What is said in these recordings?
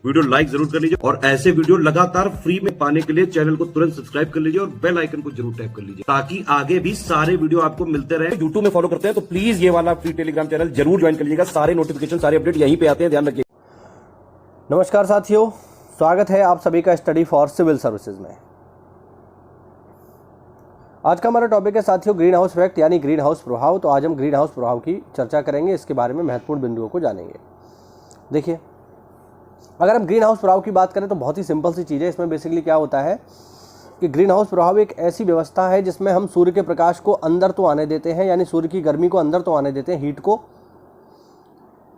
Video like जरूर कर लीजिए और ऐसे वीडियो लगातार फ्री में पाने के लिए चैनल को तुरंत सब्सक्राइब कर लीजिए और बेल आइकन को जरूर टैप कर लीजिए ताकि आगे भी सारे वीडियो आपको मिलते रहे। यूट्यूब में फॉलो करते हैं तो प्लीज ये वाला फ्री टेलीग्राम चैनल जरूर ज्वाइन कर लीजिएगा। सारे नोटिफिकेशन सारे अपडेट यहीं पे आते हैं, ध्यान रखिए। नमस्कार साथियों, स्वागत है आप सभी का स्टडी फॉर सिविल सर्विसेज में। आज का हमारा टॉपिक है साथियों ग्रीन हाउस इफेक्ट यानी ग्रीन हाउस प्रभाव। तो आज हम ग्रीन हाउस प्रभाव की चर्चा करेंगे, इसके बारे में महत्वपूर्ण बिंदुओं को जानेंगे। देखिए, अगर हम ग्रीन हाउस प्रभाव की बात करें तो बहुत ही सिंपल सी चीज़ है। इसमें बेसिकली क्या होता है कि ग्रीन हाउस प्रभाव एक ऐसी व्यवस्था है जिसमें हम सूर्य के प्रकाश को अंदर तो आने देते हैं, यानी सूर्य की गर्मी को अंदर तो आने देते हैं, हीट को,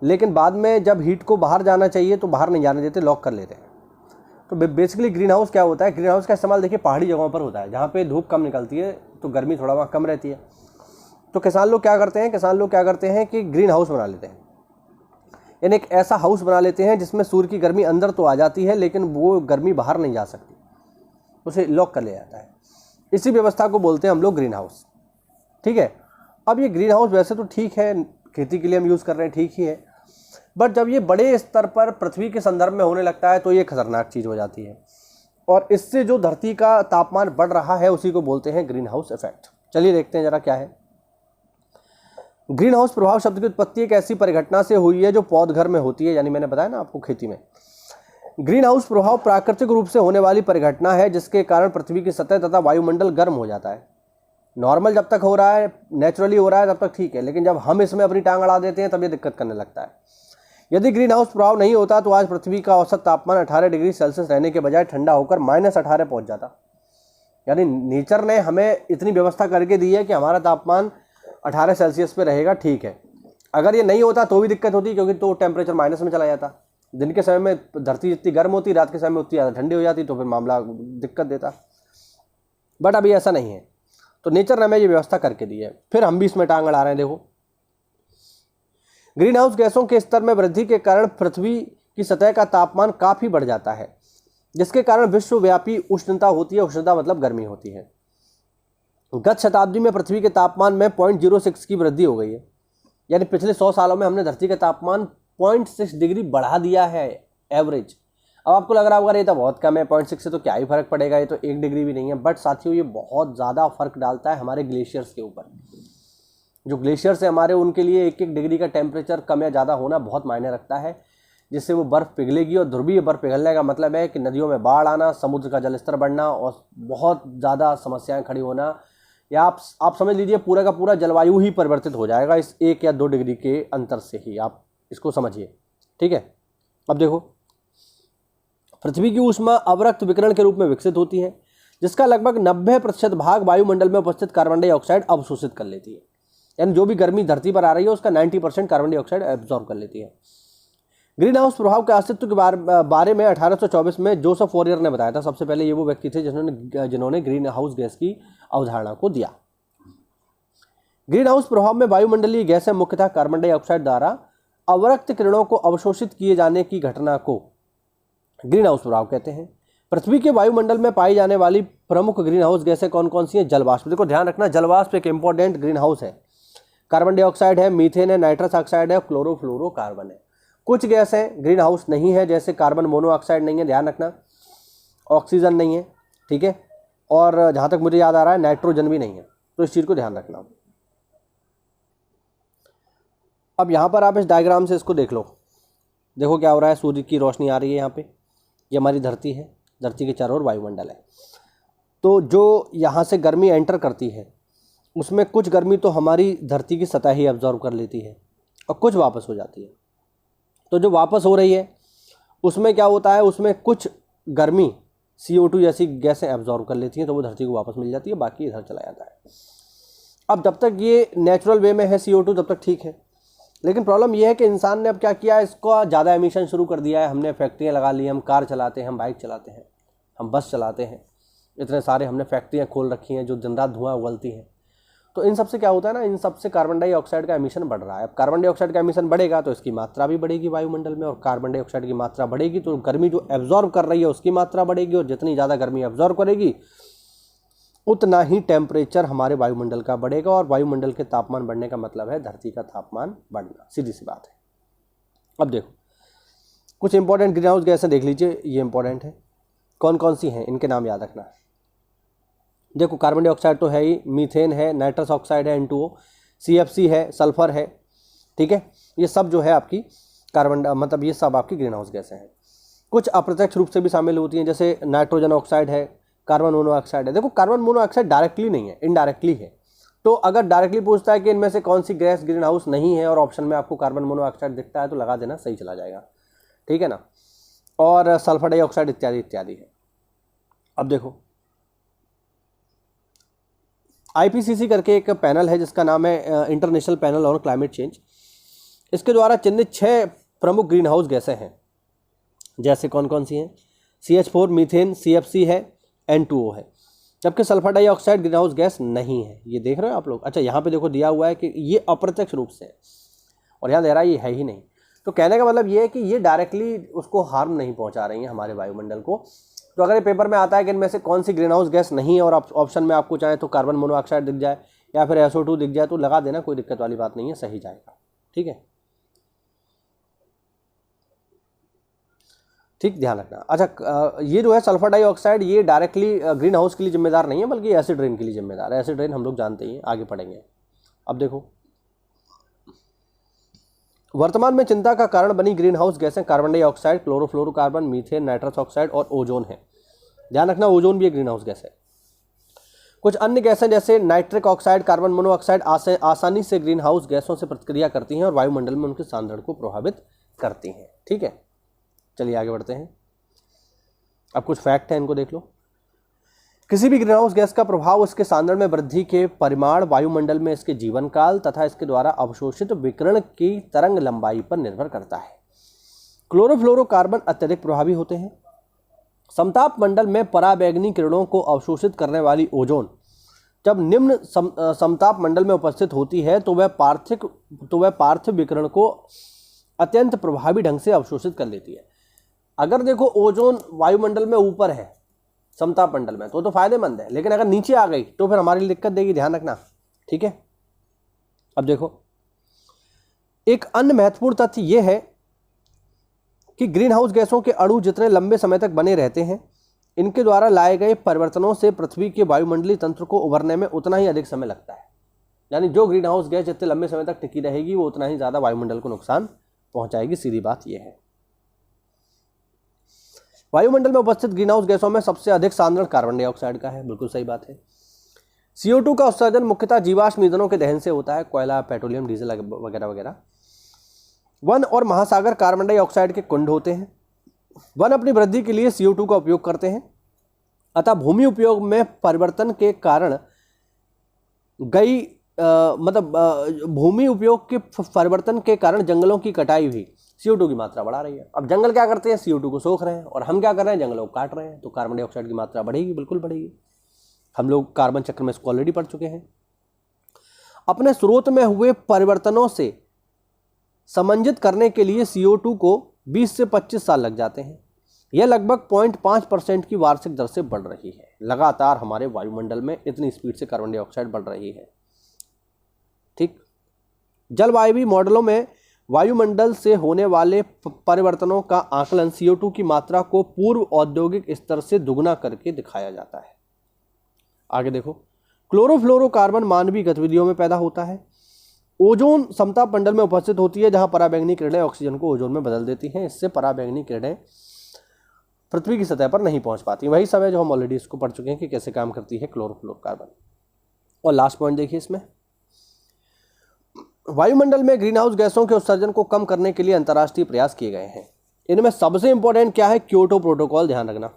लेकिन बाद में जब हीट को बाहर जाना चाहिए तो बाहर नहीं जाने देते, लॉक कर लेते हैं। तो बेसिकली ग्रीन हाउस क्या होता है, ग्रीन हाउस का इस्तेमाल देखिए पहाड़ी जगहों पर होता है जहाँ पे धूप कम निकलती है तो गर्मी थोड़ा वहाँ कम रहती है। तो किसान लोग क्या करते हैं कि ग्रीन हाउस बना लेते हैं, यानी एक ऐसा हाउस बना लेते हैं जिसमें सूर्य की गर्मी अंदर तो आ जाती है लेकिन वो गर्मी बाहर नहीं जा सकती, उसे लॉक कर लिया जाता है। इसी व्यवस्था को बोलते हैं हम लोग ग्रीन हाउस। ठीक है, अब ये ग्रीन हाउस वैसे तो ठीक है, खेती के लिए हम यूज़ कर रहे हैं, ठीक ही है, बट जब ये बड़े स्तर पर पृथ्वी के संदर्भ में होने लगता है तो ये खतरनाक चीज़ हो जाती है और इससे जो धरती का तापमान बढ़ रहा है उसी को बोलते हैं ग्रीन हाउस इफेक्ट। चलिए देखते हैं जरा क्या है। ग्रीन हाउस प्रभाव शब्द की उत्पत्ति एक ऐसी परिघटना से हुई है जो पौधघर में होती है, यानी मैंने बताया ना आपको खेती में। ग्रीन हाउस प्रभाव प्राकृतिक रूप से होने वाली परिघटना है जिसके कारण पृथ्वी की सतह तथा वायुमंडल गर्म हो जाता है। नॉर्मल जब तक हो रहा है, नेचुरली हो रहा है तब तक ठीक है, लेकिन जब हम इसमें अपनी टांग अड़ा देते हैं तब ये दिक्कत करने लगता है। यदि ग्रीन हाउस प्रभाव नहीं होता तो आज पृथ्वी का औसत तापमान 18 डिग्री सेल्सियस रहने के बजाय ठंडा होकर -18 पहुंच जाता। यानी नेचर ने हमें इतनी व्यवस्था करके दी है कि हमारा तापमान 18 सेल्सियस पे रहेगा, ठीक है। अगर ये नहीं होता तो भी दिक्कत होती, क्योंकि तो टेम्परेचर माइनस में चला जाता। दिन के समय में धरती जितनी गर्म होती, रात के समय में उतनी ज़्यादा ठंडी हो जाती, तो फिर मामला दिक्कत देता। बट अभी ऐसा नहीं है, तो नेचर ने हमें ये व्यवस्था करके दी है, फिर हम भी इसमें टांग अड़ा रहे हैं। देखो, ग्रीन हाउस गैसों के स्तर में वृद्धि के कारण पृथ्वी की सतह का तापमान काफ़ी बढ़ जाता है, जिसके कारण विश्वव्यापी उष्णता होती है। उष्णता मतलब गर्मी होती है। गत शताब्दी में पृथ्वी के तापमान में 0.06 की वृद्धि हो गई है, यानी पिछले 100 सालों में हमने धरती का तापमान 0.6 डिग्री बढ़ा दिया है एवरेज। अब आपको लग रहा होगा ये तो बहुत कम है, 0.6 से तो क्या ही फर्क पड़ेगा, ये तो 1 डिग्री भी नहीं है। बट साथियों, ये बहुत ज़्यादा फर्क डालता है हमारे ग्लेशियर्स के ऊपर। जो ग्लेशियर्स है हमारे, उनके लिए 1-1 डिग्री का टेम्परेचर कम या ज़्यादा होना बहुत मायने रखता है, जिससे वो बर्फ़ पिघलेगी। और ध्रुवीय बर्फ़ पिघलने का मतलब है कि नदियों में बाढ़ आना, समुद्र का जलस्तर बढ़ना और बहुत ज़्यादा समस्याएं खड़ी होना, या आप समझ लीजिए पूरा का पूरा जलवायु ही परिवर्तित हो जाएगा इस 1 या 2 डिग्री के अंतर से ही, आप इसको समझिए। ठीक है, अब देखो, पृथ्वी की ऊष्मा अवरक्त विकिरण के रूप में विकसित होती है, जिसका लगभग 90% भाग वायुमंडल में उपस्थित कार्बन डाइऑक्साइड अवशोषित कर लेती है। यानी जो भी गर्मी धरती पर आ रही है उसका 90% कार्बन डाइऑक्साइड एब्जॉर्ब कर लेती है। ग्रीन हाउस प्रभाव के अस्तित्व के बारे में 1824 में जोसेफ फोरियर ने बताया था। सबसे पहले ये वो व्यक्ति थे जिन्होंने ग्रीन हाउस गैस की अवधारणा को दिया। ग्रीन हाउस प्रभाव में वायुमंडलीय गैसें मुख्यतः कार्बन डाइऑक्साइड द्वारा अवरक्त किरणों को अवशोषित किए जाने की घटना को ग्रीन हाउस प्रभाव कहते हैं। पृथ्वी के वायुमंडल में पाई जाने वाली प्रमुख ग्रीन हाउस गैसें कौन कौन सी हैं? जलवाष्प। देखो, ध्यान रखना, जलवाष्प एक इंपॉर्टेंट ग्रीन हाउस है। कार्बन डाइऑक्साइड है, मीथेन है, नाइट्रस ऑक्साइड है, क्लोरोफ्लोरोकार्बन है। कुछ गैसें ग्रीन हाउस नहीं है, जैसे कार्बन मोनोऑक्साइड नहीं है, ध्यान रखना, ऑक्सीजन नहीं है, ठीक है, और जहाँ तक मुझे याद आ रहा है नाइट्रोजन भी नहीं है, तो इस चीज़ को ध्यान रखना। अब यहाँ पर आप इस डायग्राम से इसको देख लो। देखो क्या हो रहा है, सूर्य की रोशनी आ रही है यहाँ पे, ये हमारी धरती है, धरती के चारों ओर वायुमंडल है। तो जो यहाँ से गर्मी एंटर करती है उसमें कुछ गर्मी तो हमारी धरती की सतह ही एब्जॉर्ब कर लेती है और कुछ वापस हो जाती है। तो जो वापस हो रही है उसमें क्या होता है, उसमें कुछ गर्मी CO2 जैसी गैसें एब्जॉर्ब कर लेती हैं, तो वो धरती को वापस मिल जाती है, बाकी इधर चला जाता है। अब जब तक ये नेचुरल वे में है CO2 तब तक ठीक है, लेकिन प्रॉब्लम ये है कि इंसान ने अब क्या किया, इसको ज़्यादा एमिशन शुरू कर दिया है। हमने फैक्ट्रियाँ लगा ली, हम कार चलाते हैं, हम बाइक चलाते हैं, हम बस चलाते हैं, इतने सारे हमने फैक्ट्रियाँ खोल रखी हैं जो दिन रात धुआं उगलती हैं। तो इन सब से क्या होता है ना, इन सब से कार्बन डाइऑक्साइड का एमिशन बढ़ रहा है। अब कार्बन डाइऑक्साइड का एमिशन बढ़ेगा तो इसकी मात्रा भी बढ़ेगी वायुमंडल में, और कार्बन डाइऑक्साइड की मात्रा बढ़ेगी तो गर्मी जो एब्जॉर्ब कर रही है उसकी मात्रा बढ़ेगी, और जितनी ज़्यादा गर्मी एब्जॉर्ब करेगी उतना ही टेम्परेचर हमारे वायुमंडल का बढ़ेगा, और वायुमंडल के तापमान बढ़ने का मतलब है धरती का तापमान बढ़ना, सीधी सी बात है। अब देखो, कुछ इंपॉर्टेंट ग्रीन हाउस गैसें देख लीजिए, ये इंपॉर्टेंट है। कौन कौन सी हैं, इनके नाम याद रखना है। देखो कार्बन डाइऑक्साइड तो है ही, मीथेन है, नाइट्रस ऑक्साइड है N2O, CFC है, सल्फर है, ठीक है। ये सब जो है आपकी कार्बन मतलब ये सब आपकी ग्रीन हाउस गैसें हैं। कुछ अप्रत्यक्ष रूप से भी शामिल होती हैं, जैसे नाइट्रोजन ऑक्साइड है, कार्बन मोनोऑक्साइड है। देखो कार्बन मोनोऑक्साइड डायरेक्टली नहीं है, इनडायरेक्टली है। तो अगर डायरेक्टली पूछता है कि इनमें से कौन सी गैस ग्रीन हाउस नहीं है और ऑप्शन में आपको कार्बन मोनोऑक्साइड दिखता है तो लगा देना, सही चला जाएगा, ठीक है ना। और सल्फर डाइऑक्साइड इत्यादि इत्यादि है। अब देखो IPCC करके एक पैनल है जिसका नाम है international panel on climate change. इसके द्वारा चिन्हित 6 प्रमुख ग्रीन हाउस गैसें हैं, जैसे कौन कौन सी हैं, CH4, मीथेन, CFC है, N2O है। जबकि sulphur dioxide green house gas नहीं है, ये देख रहे हो आप लोग। अच्छा यहाँ पे देखो दिया हुआ है कि ये अप्रत्यक्ष रूप से है और यहाँ दे रहा है ये है ही नहीं। तो कहने का मतलब ये है कि ये डायरेक्टली उसको हार्म नहीं पहुँचा रही हैं हमारे वायुमंडल को। तो अगर ये पेपर में आता है कि इनमें से कौन सी ग्रीन हाउस गैस नहीं है और ऑप्शन में आपको चाहे तो कार्बन मोनोऑक्साइड दिख जाए या फिर SO2 दिख जाए तो लगा देना, कोई दिक्कत वाली बात नहीं है, सही जाएगा, ठीक है। ठीक, ध्यान रखना। अच्छा ये जो है सल्फर डाइऑक्साइड ये डायरेक्टली ग्रीन हाउस के लिए जिम्मेदार नहीं है, बल्कि एसिड रेन के लिए जिम्मेदार है। एसिड रेन हम लोग जानते ही हैं, आगे पढ़ेंगे। अब देखो वर्तमान में चिंता का कारण बनी ग्रीन हाउस गैसें carbon dioxide, chlorofluorocarbon, methane, nitrous oxide और ओजोन है। ध्यान रखना ओजोन भी एक ग्रीन हाउस गैस है। कुछ अन्य गैसें जैसे नाइट्रिक ऑक्साइड, कार्बन मोनोऑक्साइड आसानी से ग्रीन हाउस गैसों से प्रतिक्रिया करती हैं और वायुमंडल में उनके सांद्रण को प्रभावित करती हैं, ठीक है। चलिए आगे बढ़ते हैं। अब कुछ फैक्ट है, इनको देख लो। किसी भी ग्रीन हाउस गैस का प्रभाव उसके सांद्रण में वृद्धि के परिमाण, वायुमंडल में इसके जीवन काल तथा इसके द्वारा अवशोषित विकिरण की तरंग लंबाई पर निर्भर करता है। क्लोरोफ्लोरोकार्बन अत्यधिक प्रभावी होते हैं। समताप मंडल में पराबैंगनी किरणों को अवशोषित करने वाली ओजोन जब निम्न समताप मंडल में उपस्थित होती है तो वह पार्थिव विकिरण को अत्यंत प्रभावी ढंग से अवशोषित कर लेती है। अगर देखो ओजोन वायुमंडल में ऊपर है समताप मंडल में तो फायदेमंद है, लेकिन अगर नीचे आ गई तो फिर हमारे लिए दिक्कत देगी, ध्यान रखना, ठीक है। अब देखो एक अन्य महत्वपूर्ण तथ्य यह है कि ग्रीन हाउस गैसों के अणु जितने लंबे समय तक बने रहते हैं, इनके द्वारा लाए गए परिवर्तनों से पृथ्वी के वायुमंडलीय तंत्र को उभरने में उतना ही अधिक समय लगता है। यानी जो ग्रीन हाउस गैस जितने लंबे समय तक टिकी रहेगी वो उतना ही ज्यादा वायुमंडल को नुकसान पहुंचाएगी, सीधी बात यह है। वायुमंडल में उपस्थित ग्रीन हाउस गैसों में सबसे अधिक सांद्रण कार्बन डाइऑक्साइड का है, बिल्कुल सही बात है। CO2 का उत्सर्जन मुख्यतः जीवाश्म ईंधनों के दहन से होता है, कोयला, पेट्रोलियम, डीजल वगैरह वगैरह। वन और महासागर कार्बन डाइऑक्साइड के कुंड होते हैं। वन अपनी वृद्धि के लिए CO2 का उपयोग करते हैं, अतः भूमि उपयोग में परिवर्तन के कारण भूमि उपयोग के परिवर्तन के कारण जंगलों की कटाई भी CO2 की मात्रा बढ़ा रही है। अब जंगल क्या करते हैं, CO2 को सोख रहे हैं, और हम क्या कर रहे हैं, जंगलों को काट रहे हैं, तो कार्बन डाइऑक्साइड की मात्रा बढ़ेगी, बिल्कुल बढ़ेगी। हम लोग कार्बन चक्र में इसको ऑलरेडी पढ़ चुके हैं। अपने स्रोत में हुए परिवर्तनों से समंजित करने के लिए CO2 को 20 से 25 साल लग जाते हैं। यह लगभग 0.5% की वार्षिक दर से बढ़ रही है। लगातार हमारे वायुमंडल में इतनी स्पीड से कार्बन डाइऑक्साइड बढ़ रही है, ठीक। जलवायु मॉडलों में वायुमंडल से होने वाले परिवर्तनों का आकलन CO2 की मात्रा को पूर्व औद्योगिक स्तर से दुगना करके दिखाया जाता है। आगे देखो, क्लोरोफ्लोरोकार्बन मानवीय गतिविधियों में पैदा होता है। ओजोन समताप मंडल में उपस्थित होती है, जहां पराबैंगनी किरणें ऑक्सीजन को ओजोन में बदल देती हैं। इससे पराबैंगनी किरणें पृथ्वी की सतह पर नहीं पहुंच पाती। वही सब है जो हम ऑलरेडी इसको पढ़ चुके हैं कि कैसे काम करती है क्लोरोफ्लोरोकार्बन। और लास्ट पॉइंट देखिए इसमें, वायुमंडल में ग्रीन हाउस गैसों के उत्सर्जन को कम करने के लिए अंतर्राष्ट्रीय प्रयास किए गए हैं। इनमें सबसे इंपॉर्टेंट क्या है, क्योटो प्रोटोकॉल, ध्यान रखना,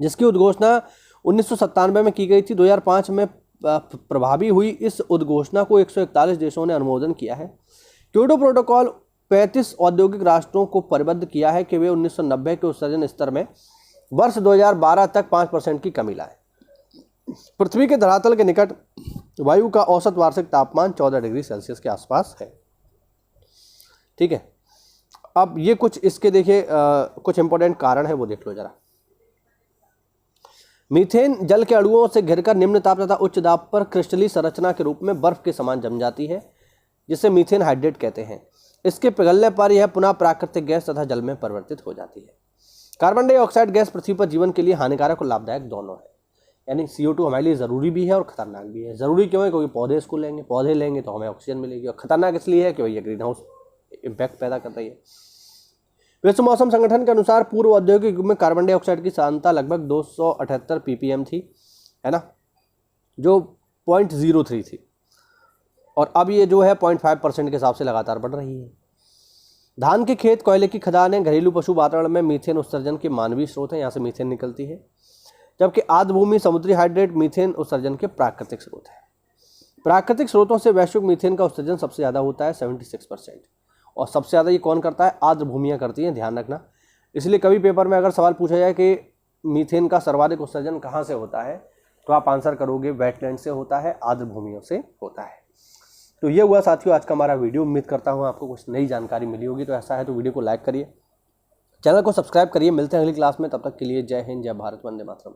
जिसकी उद्घोषणा 1997 में की गई थी। 2005 में प्रभावी हुई इस उद्घोषणा को 141 देशों ने अनुमोदन किया है। क्योटो प्रोटोकॉल 35 औद्योगिक राष्ट्रों को परिबद्ध किया है कि वे 1990 के उत्सर्जन स्तर में वर्ष 2012 तक 5% की कमी लाए। पृथ्वी के धरातल के निकट वायु का औसत वार्षिक तापमान 14 डिग्री सेल्सियस के आसपास है, ठीक है। अब ये कुछ इसके देखिए कुछ इंपॉर्टेंट कारण है, वो देख लो जरा। मीथेन जल के अणुओं से घिरकर निम्न ताप तथा उच्च दाब पर क्रिस्टलीय संरचना के रूप में बर्फ के समान जम जाती है, जिसे मीथेन हाइड्रेट कहते हैं। इसके पिघलने पर यह पुनः प्राकृतिक गैस तथा जल में परिवर्तित हो जाती है। कार्बन डाइऑक्साइड गैस पृथ्वी पर जीवन के लिए हानिकारक और लाभदायक दोनों है। यानी CO2 हमारे लिए ज़रूरी भी है और खतरनाक भी है। ज़रूरी क्यों है? क्योंकि पौधे इसको लेंगे, पौधे लेंगे तो हमें ऑक्सीजन मिलेगी। और खतरनाक इसलिए है क्योंकि ये ग्रीन हाउस इम्पैक्ट पैदा कर रही है। विश्व मौसम संगठन के अनुसार पूर्व औद्योगिक युग में कार्बन डाइऑक्साइड की सांद्रता लगभग 278 ppm थी, है ना, जो 0.03 थी, और अब ये जो है 0.5% के हिसाब से लगातार बढ़ रही है। धान के खेत, कोयले की खदानें, घरेलू पशु वातावरण में मीथेन उत्सर्जन के मानवीय स्रोत हैं, यहाँ से मीथेन निकलती है। जबकि आर्द्रभूमि, समुद्री हाइड्रेट मीथेन उत्सर्जन के प्राकृतिक स्रोत हैं। प्राकृतिक स्रोतों से वैश्विक मीथेन का उत्सर्जन सबसे ज़्यादा होता है 76%, और सबसे ज़्यादा ये कौन करता है? आर्द्रभूमियाँ करती हैं, ध्यान रखना। इसलिए कभी पेपर में अगर सवाल पूछा जाए कि मीथेन का सर्वाधिक उत्सर्जन कहाँ से होता है, तो आप आंसर करोगे वेटलैंड से होता है, आर्द्रभूमियों से होता है। तो ये हुआ साथियों आज का हमारा वीडियो। उम्मीद करता हूँ आपको कुछ नई जानकारी मिली होगी। तो ऐसा है तो वीडियो को लाइक करिए, चैनल को सब्सक्राइब करिए। मिलते हैं अगली क्लास में, तब तक के लिए जय हिंद, जय भारत, वंदे मातरम।